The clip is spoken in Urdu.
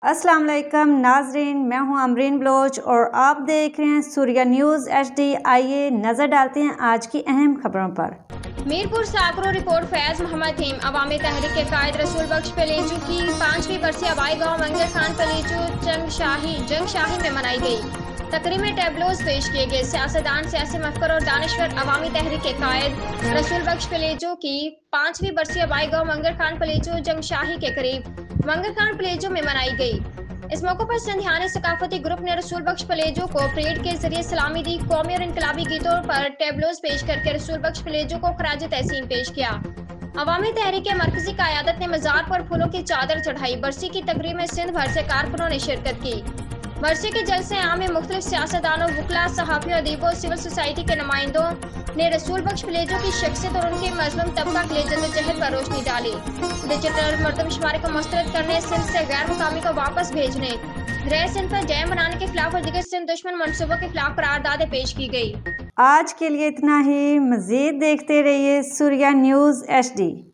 السلام علیکم ناظرین، میں ہوں امرین بلوچ اور آپ دیکھ رہے ہیں سوریہ نیوز HD۔ آئیے نظر ڈالتے ہیں آج کی اہم خبروں پر۔ میرپور ساکرو رپورٹ فیض محمد تھیم عوامی تحریک کے قائد رسول بخش پلیچو کی 5ویں برسی آبائی گاؤں منگر خان پلیچو جنگ شاہی میں منائی گئی۔ تقریب میں ٹیبلوز پیش کیے گئے۔ سیاستدان، سیاسی مفکر اور دانشور عوامی تحریک کے قائد رسول بخش پلیچو کی 5ویں برسی آبائی گاؤں منگر خان پلیچو جنگ شاہی کے قریب منگر خان پلیچو میں منائی گئی۔ اس موقع پر سندھیانی ثقافتی گروپ نے رسول بخش پلیجو کو پریڈ کے ذریعے سلامی دی۔ قومی اور انقلابی گیتوں پر ٹیبلوز پیش کر کے رسول بخش پلیجو کو خراج تحسین پیش کیا۔ عوامی تحریک مرکزی قیادت نے مزار پر پھولوں کی چادر چڑھائی۔ برسی کی تقریب میں سندھ بھر سے کارکنوں نے شرکت کی۔ برسی کے جلسے عام میں مختلف سیاستدانوں، وکلاء، صحافیوں، ادیبوں، سول سوسائٹی کے نمائندوں نے رسول بخش پلیجو کی شخصیت اور ان کے مظلوم طبقہ کے لیے جدوجہد پر روشنی ڈالی۔ ڈیجیٹل مردم شماری کو مسترد کرنے، سندھ سے غیر مقامی کو واپس بھیجنے، گرے سندھ پر جیم بنانے کے خلاف اور دیگر سندھ دشمن منصوبوں کے خلاف قراردادیں پیش کی گئی۔ آج کے لیے اتنا ہی، مزید دیکھتے رہیے سوریہ نیوز HD۔